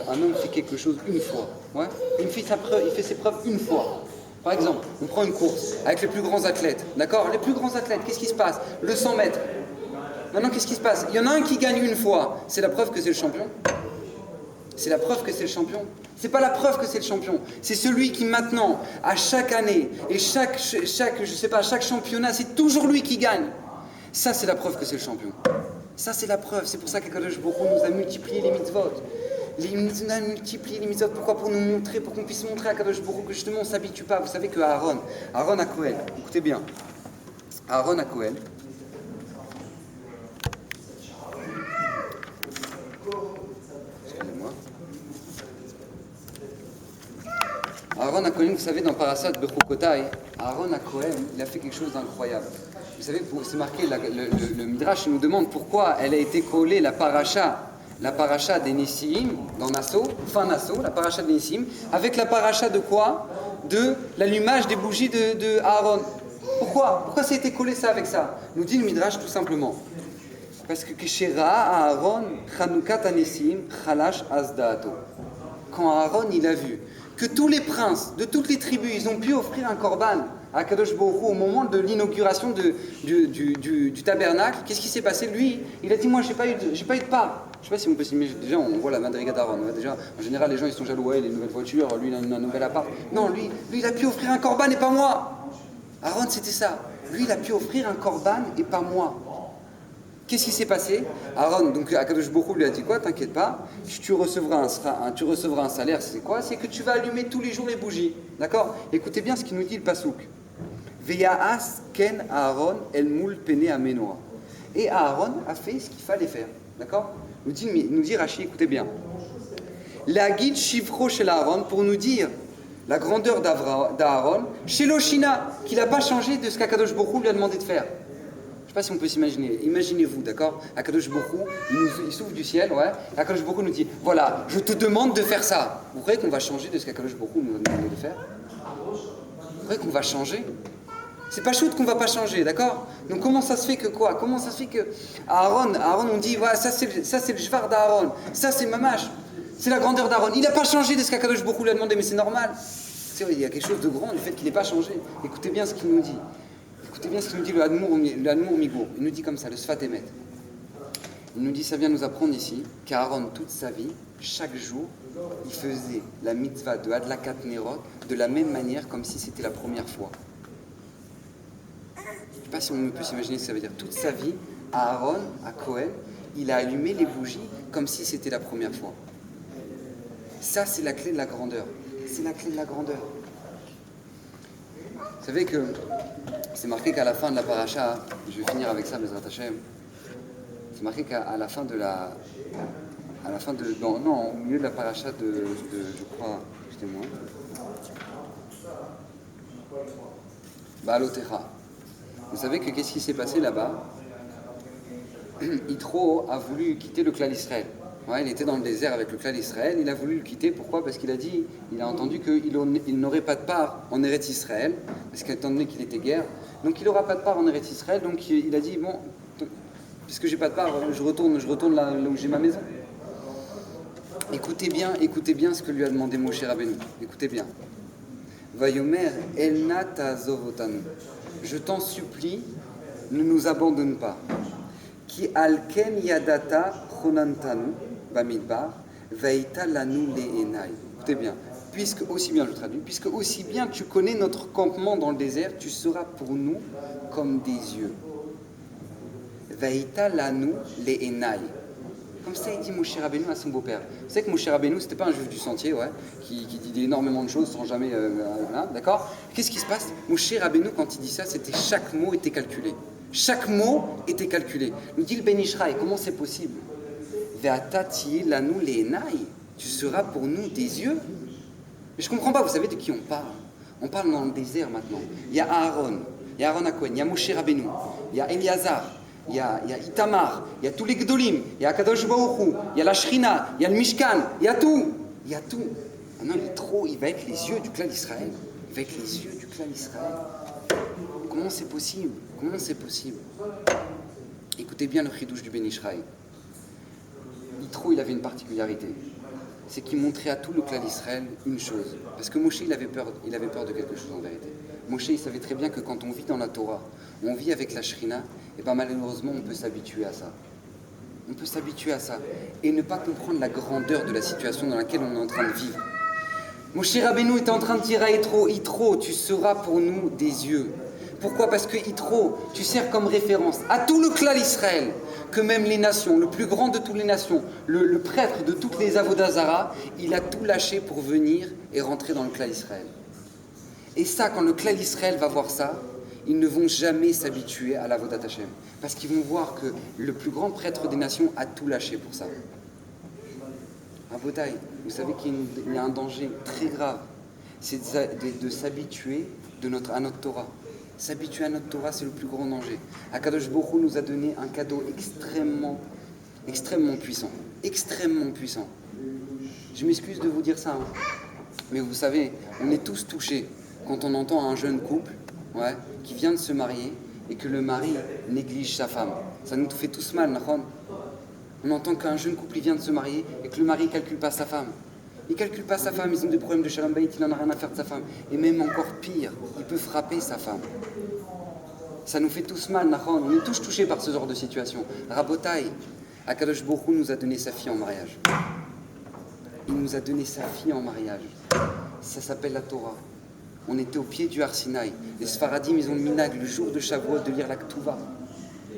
homme fait quelque chose une fois, ouais, il fait ses preuves une fois. Par exemple, on prend une course avec les plus grands athlètes. D'accord? Les plus grands athlètes, qu'est-ce qui se passe? Le 100 mètres. Maintenant, qu'est-ce qui se passe? Il y en a un qui gagne une fois. C'est la preuve que c'est le champion? C'est la preuve que c'est le champion. C'est pas la preuve que c'est le champion. C'est celui qui maintenant, à chaque année et chaque championnat, c'est toujours lui qui gagne. Ça, c'est la preuve que c'est le champion. Ça, c'est la preuve. C'est pour ça qu'Akadosh Baruch Hu nous a multiplié les mitzvot. Il nous a multiplié les mitzvot. Pourquoi? Pour nous montrer, pour qu'on puisse montrer à Akadosh Baruch Hu que justement on ne s'habitue pas. Vous savez que Aaron à Kohen, écoutez bien. Aaron à Kohen. Aaron à Kohen, vous savez, dans Parashat Bechukotai, Aaron à Kohen, il a fait quelque chose d'incroyable. Vous savez, c'est marqué, le Midrash nous demande pourquoi elle a été collée, la paracha des Nissim, dans Nassau, fin Nassau, la paracha des Nissim, avec la paracha de quoi? De l'allumage des bougies de Aaron. Pourquoi ça a été collé ça avec ça? Nous dit le Midrash tout simplement. Parce que Keshera Aaron, Chanukat Anissim, Chalash Azdaato. Quand Aaron, il a vu que tous les princes de toutes les tribus, ils ont pu offrir un korban à Kadosh Baruch Hu au moment de l'inauguration du tabernacle, qu'est-ce qui s'est passé? Lui, il a dit, moi, j'ai pas eu de part. Je ne sais pas si on peut s'imaginer. Déjà, on voit la madriga d'Aaron. Ouais, déjà, en général, les gens, ils sont jaloux. Ouais, les nouvelles voitures, lui, il a un nouvel appart. Non, lui, il a pu offrir un korban et pas moi. Aaron, c'était ça. Lui, il a pu offrir un korban et pas moi. Qu'est-ce qui s'est passé? Aaron, donc Akadosh Baruch Hu lui a dit quoi? T'inquiète pas, tu recevras un salaire, c'est quoi? C'est que tu vas allumer tous les jours les bougies. D'accord? Écoutez bien ce qu'il nous dit le Passouk. Ve'ya'as ken Aaron el mul pene amenoa. Et Aaron a fait ce qu'il fallait faire. D'accord? Nous dit Rashi, écoutez bien. La guide Shivro chez Aaron pour nous dire la grandeur d'Aaron, chez Loshina, qu'il n'a pas changé de ce qu'Akadosh Baruch Hu lui a demandé de faire. Je ne sais pas si on peut s'imaginer. Imaginez-vous, d'accord? Akadosh Baruch Hu, il souffle du ciel, ouais. Akadosh Baruch Hu nous dit, voilà, je te demande de faire ça. Vous croyez qu'on va changer de ce qu'Akadosh Baruch Hu nous a demandé de faire? Vous croyez qu'on va changer? C'est pas chouette qu'on va pas changer, d'accord? Donc comment ça se fait que quoi? Comment ça se fait que Aaron on dit, voilà, ça c'est le jvar d'Aaron, ça c'est Mamash, c'est la grandeur d'Aaron. Il n'a pas changé de ce qu'Akadosh Baruch Hu lui a demandé, mais c'est normal. C'est vrai, il y a quelque chose de grand du fait qu'il n'ait pas changé. Écoutez bien ce qu'il nous dit. Écoutez bien ce qu'il nous dit le Admour Migour. Il nous dit comme ça, le Sfat Emet. Il nous dit, ça vient nous apprendre ici, qu'Aaron, toute sa vie, chaque jour, il faisait la mitzvah de Adlakat Nerot de la même manière, comme si c'était la première fois. Je ne sais pas si on peut s'imaginer ce que ça veut dire. Toute sa vie, Aaron, à Kohen, il a allumé les bougies comme si c'était la première fois. Ça, c'est la clé de la grandeur. C'est la clé de la grandeur. Vous savez que c'est marqué qu'à la fin de la paracha, je vais finir avec ça, Bezrat Hashem, c'est marqué qu'à la fin de au milieu de la paracha je crois, excusez-moi, Baalotecha. Vous savez que qu'est-ce qui s'est passé là-bas? Yitro a voulu quitter le clan d'Israël. Ouais, il était dans le désert avec le clan d'Israël, il a voulu le quitter. Pourquoi? Parce qu'il a entendu qu'il n'aurait pas de part en Eretz Israël, parce qu'étant donné qu'il était guerre, donc il n'aura pas de part en Eretz Israël, donc il a dit, bon, puisque j'ai pas de part, je retourne là où j'ai ma maison. Écoutez bien ce que lui a demandé Moshe Rabbeinu. Écoutez bien. Vayomer elna ta'azov otanu. Je t'en supplie, ne nous abandonne pas. Ki alken yadata chonantanu bamidbar veita lanu le'enai. Écoutez bien. Puisque aussi bien, je traduis, puisque aussi bien tu connais notre campement dans le désert, tu seras pour nous comme des yeux. Veita lanu le'enai. Comme ça, il dit Moshe Rabbeinu à son beau-père. Vous savez que Moshe Rabbeinu, c'était pas un juif du sentier, ouais, qui dit énormément de choses sans jamais... voilà, d'accord. Qu'est-ce qui se passe? Moshe Rabbeinu, quand il dit ça, c'était chaque mot était calculé. Chaque mot était calculé. Nous dit le Ben Ishraï, comment c'est possible? Ve'atati lanu le'enai. Tu seras pour nous des yeux. Mais je comprends pas, vous savez de qui on parle? On parle dans le désert maintenant. Il y a Aaron à Cohen, il y a Moshe Rabbeinu, il y a Eliazar. Il y a Itamar, il y a tous les Gdolim, il y a Kadosh Baruch Hu, il y a la Shrina, il y a le Mishkan, il y a tout. Maintenant, il va être les yeux du clan d'Israël. Il va être les yeux du clan d'Israël. Comment c'est possible? Écoutez bien le chidouche du Ben Ishraï. Yitro, il avait une particularité. C'est qu'il montrait à tout le clan d'Israël une chose. Parce que Moshe, il avait peur de quelque chose en vérité. Moshe, il savait très bien que quand on vit dans la Torah, on vit avec la Shrina, et bien malheureusement, on peut s'habituer à ça. On peut s'habituer à ça. Et ne pas comprendre la grandeur de la situation dans laquelle on est en train de vivre. Moshe Rabbeinu était en train de dire à Yitro, tu seras pour nous des yeux. Pourquoi? Parce que Yitro, tu sers comme référence à tout le clan d'Israël, que même les nations, le plus grand de toutes les nations, le prêtre de toutes les Avodazara, il a tout lâché pour venir et rentrer dans le clan d'Israël. Et ça, quand le clan d'Israël va voir ça, ils ne vont jamais s'habituer à l'Avodat Hashem. Parce qu'ils vont voir que le plus grand prêtre des nations a tout lâché pour ça. Rabotai, vous savez qu'il y a un danger très grave. C'est de s'habituer à notre Torah. S'habituer à notre Torah, c'est le plus grand danger. Akadosh Baruch Hu nous a donné un cadeau extrêmement puissant. Extrêmement puissant. Je m'excuse de vous dire ça, hein. Mais vous savez, on est tous touchés quand on entend un jeune couple qui vient de se marier et que le mari néglige sa femme. Ça nous fait tous mal, Nahon. On entend qu'un jeune couple vient de se marier et que le mari ne calcule pas sa femme. Il ne calcule pas sa femme, ils ont des problèmes de shalom bayit, il n'en a rien à faire de sa femme. Et même encore pire, il peut frapper sa femme. Ça nous fait tous mal, Nahon. On est tous touchés par ce genre de situation. Rabotai, Akadosh Baruch Hu nous a donné sa fille en mariage. Il nous a donné sa fille en mariage. Ça s'appelle la Torah. On était au pied du Har Sinaï. Les Sfaradim, ils ont le minag le jour de Shavuot de lire la Ktuva.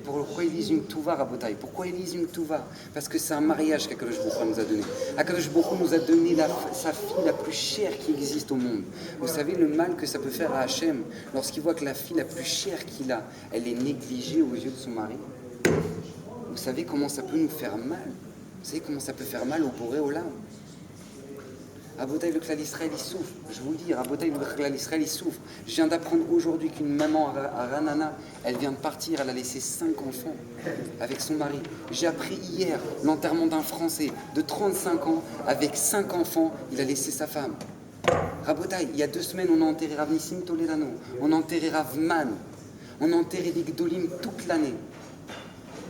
Pourquoi ils lisent une Ktuva, Rabotai? Pourquoi ils lisent une Ktuva? Parce que c'est un mariage qu'Akadosh Baruch Hu nous a donné. Akadosh Baruch Hu nous a donné sa fille la plus chère qui existe au monde. Vous savez le mal que ça peut faire à Hachem lorsqu'il voit que la fille la plus chère qu'il a, elle est négligée aux yeux de son mari. Vous savez comment ça peut nous faire mal? Vous savez comment ça peut faire mal au Boré Olam? Rabotai, le clan d'Israël, il souffre. Je vous le dis, Rabotai, le clan d'Israël, il souffre. Je viens d'apprendre aujourd'hui qu'une maman à Ranana, elle vient de partir, elle a laissé 5 enfants avec son mari. J'ai appris hier l'enterrement d'un Français de 35 ans avec 5 enfants, il a laissé sa femme. Rabotai, il y a 2 semaines, on a enterré Rav Nissim Toledano, on a enterré Rav Man, on a enterré des Gdolim toute l'année.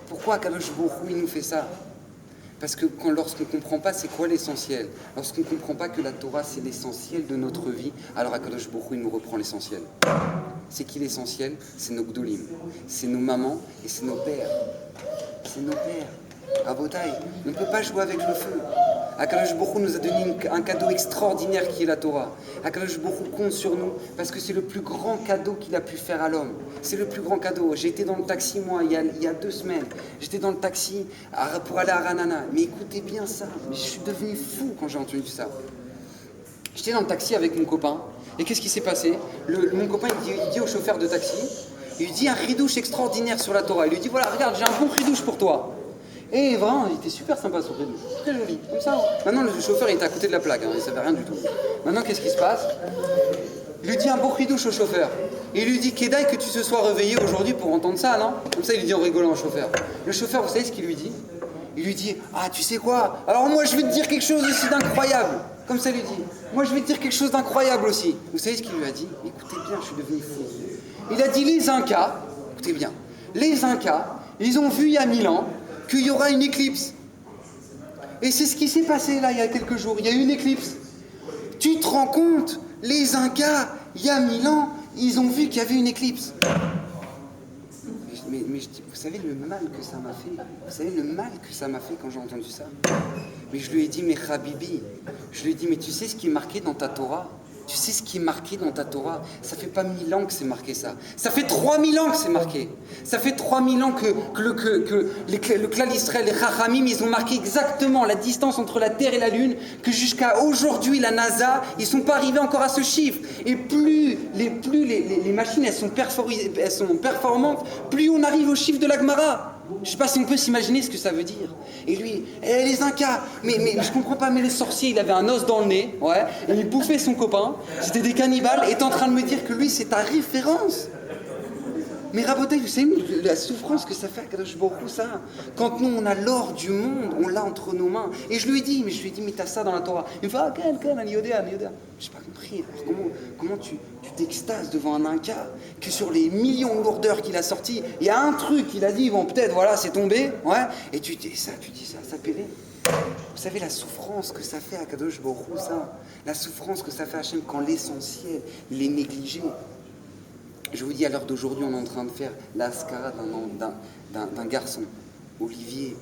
Pourquoi Kadosh Baruch Hu, il nous fait ça? Parce que lorsqu'on ne comprend pas c'est quoi l'essentiel, lorsqu'on ne comprend pas que la Torah c'est l'essentiel de notre vie, alors Akadosh Baruch Hu, il nous reprend l'essentiel. C'est qui l'essentiel? C'est nos gdolim, c'est nos mamans et c'est nos pères. C'est nos pères. Rabotai, on ne peut pas jouer avec le feu. Akadosh Baruch Hu nous a donné un cadeau extraordinaire qui est la Torah. Akadosh Baruch Hu compte sur nous parce que c'est le plus grand cadeau qu'il a pu faire à l'homme. C'est le plus grand cadeau. J'ai été dans le taxi, moi, il y a 2 semaines. J'étais dans le taxi pour aller à Ranana. Mais écoutez bien ça. Mais je suis devenu fou quand j'ai entendu ça. J'étais dans le taxi avec mon copain. Et qu'est-ce qui s'est passé? Mon copain, il dit au chauffeur de taxi, il lui dit un ridouche extraordinaire sur la Torah. Il lui dit, voilà, regarde, j'ai un bon ridouche pour toi. Et vraiment, il était super sympa son ridouche. Très joli, comme ça. Maintenant, le chauffeur, il était à côté de la plaque. Il ne savait rien du tout. Maintenant, qu'est-ce qui se passe? Il lui dit un bon ridouche au chauffeur. Et il lui dit, Kedaï, que tu te sois réveillé aujourd'hui pour entendre ça, non? Comme ça, il lui dit en rigolant au chauffeur. Le chauffeur, vous savez ce qu'il lui dit? il lui dit, ah tu sais quoi, alors moi je vais te dire quelque chose aussi d'incroyable. Comme ça il lui dit, moi je vais te dire quelque chose d'incroyable aussi. Vous savez ce qu'il lui a dit? Écoutez bien, je suis devenu fou. Il a dit, les Incas, écoutez bien, les Incas, ils ont vu il y a 1000 ans qu'il y aura une éclipse. Et c'est ce qui s'est passé là il y a quelques jours, il y a eu une éclipse. Tu te rends compte, les Incas, il y a 1000 ans, ils ont vu qu'il y avait une éclipse. Mais je dis, vous savez le mal que ça m'a fait? Vous savez le mal que ça m'a fait quand j'ai entendu ça? Mais je lui ai dit, mais Habibi, je lui ai dit, mais tu sais ce qui est marqué dans ta Torah? Tu sais ce qui est marqué dans ta Torah? Ça fait pas 1000 ans que c'est marqué ça. Ça fait 3000 ans que c'est marqué. Ça fait 3000 ans que le clan d'Israël, les Chachamim, ils ont marqué exactement la distance entre la Terre et la Lune, que jusqu'à aujourd'hui, la NASA, ils sont pas arrivés encore à ce chiffre. Et plus les machines, elles sont performantes, plus on arrive au chiffre de la Gemara. Je sais pas si on peut s'imaginer ce que ça veut dire. Et lui, les Incas, mais je comprends pas, mais les sorciers, il avait un os dans le nez, ouais, et il bouffait son copain, c'était des cannibales, et t'es en train de me dire que lui, c'est ta référence. Mais Rabotai, vous savez la souffrance que ça fait à Kadosh Baruch Hu, ça. Quand nous, on a l'or du monde, on l'a entre nos mains. Et je lui ai dit, mais t'as ça dans la Torah. Il me fait, ah, quel, Aniodéa. J'ai pas compris. Alors, comment tu t'extases devant un Inca, que sur les millions de lourdeurs qu'il a sortis, il y a un truc qu'il a dit, bon, peut-être, voilà, c'est tombé, ouais, et tu dis ça périt. Vous savez la souffrance que ça fait à Kadosh Baruch Hu, ça. La souffrance que ça fait à Hachem quand l'essentiel, il est négligé. Je vous dis, à l'heure d'aujourd'hui, on est en train de faire l'Askara d'un garçon, Olivier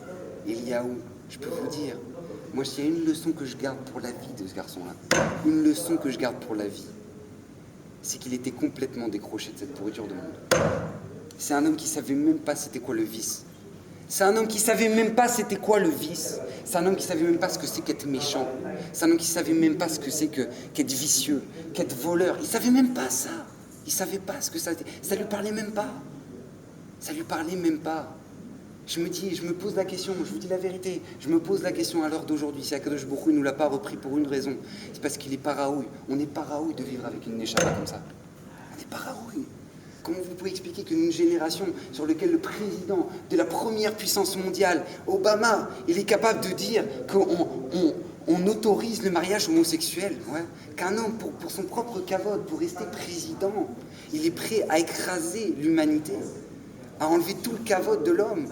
Eliaou. Je peux vous dire, moi, s'il y a une leçon que je garde pour la vie de ce garçon-là, une leçon que je garde pour la vie, c'est qu'il était complètement décroché de cette pourriture de monde. C'est un homme qui savait même pas c'était quoi le vice. C'est un homme qui savait même pas c'était quoi le vice. C'est un homme qui savait même pas ce que c'est qu'être méchant. C'est un homme qui savait même pas ce que c'est qu'être vicieux, qu'être voleur. Il savait même pas ça. Il savait pas ce que ça était. Ça lui parlait même pas. Ça lui parlait même pas. Je me pose la question, je vous dis la vérité, je me pose la question à l'heure d'aujourd'hui, si Akadosh Baruch Hu ne nous l'a pas repris pour une raison, c'est parce qu'il est paraouille. On est paraouille de vivre avec une Neshama comme ça. On est paraouille. Comment vous pouvez expliquer qu'une génération sur laquelle le président de la première puissance mondiale, Obama, il est capable de dire qu'on autorise le mariage homosexuel, ouais, qu'un homme, pour son propre kavod, pour rester président, il est prêt à écraser l'humanité, à enlever tout le kavod de l'homme.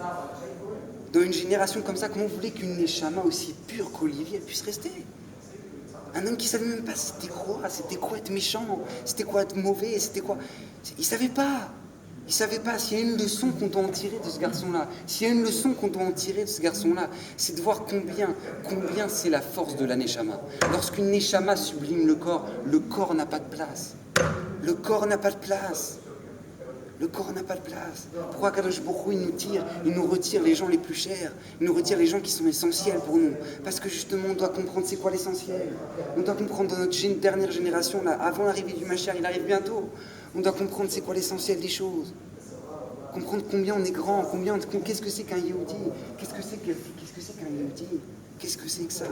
Dans une génération comme ça, comment vous voulez qu'une Neshama aussi pure qu'Olivier puisse rester? Un homme qui ne savait même pas c'était quoi être méchant, c'était quoi être mauvais, c'était quoi... Il ne savait pas. Il ne savait pas. S'il y a une leçon qu'on doit en tirer de ce garçon-là, s'il y a une leçon qu'on doit en tirer de ce garçon-là, c'est de voir combien c'est la force de la Neshama. Lorsqu'une Neshama sublime le corps n'a pas de place. Le corps n'a pas de place. Le corps n'a pas de place. Pourquoi Kadosh Baruch Hu, il nous tire, il nous retire les gens les plus chers, il nous retire les gens qui sont essentiels pour nous. Parce que justement, on doit comprendre c'est quoi l'essentiel. On doit comprendre dans notre dernière génération, là, avant l'arrivée du Mashiach, il arrive bientôt. On doit comprendre c'est quoi l'essentiel des choses. Comprendre combien on est grand, qu'est-ce que c'est qu'un Yehudi, qu'est-ce que c'est qu'un Yehudi, qu'est-ce que c'est que ça.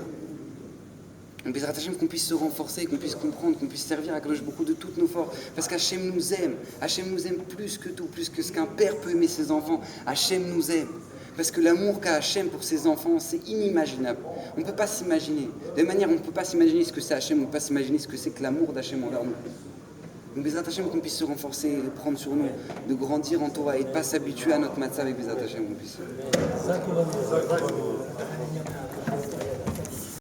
On Bezrat Hashem qu'on puisse se renforcer, qu'on puisse comprendre, qu'on puisse servir à Kadosh Baruch Hu de toutes nos forces. Parce qu'Hachem nous aime. Hachem nous aime plus que tout, plus que ce qu'un père peut aimer ses enfants. Hachem nous aime. Parce que l'amour qu'a Hachem pour ses enfants, c'est inimaginable. On ne peut pas s'imaginer. De manière, on ne peut pas s'imaginer ce que c'est Hachem, on ne peut pas s'imaginer ce que c'est que l'amour d'Hachem envers nous. Donc Bezrat Hashem qu'on puisse se renforcer, et prendre sur nous, de grandir en Torah et de ne pas s'habituer à notre matzah avec Bezrat Hashem qu'on puisse.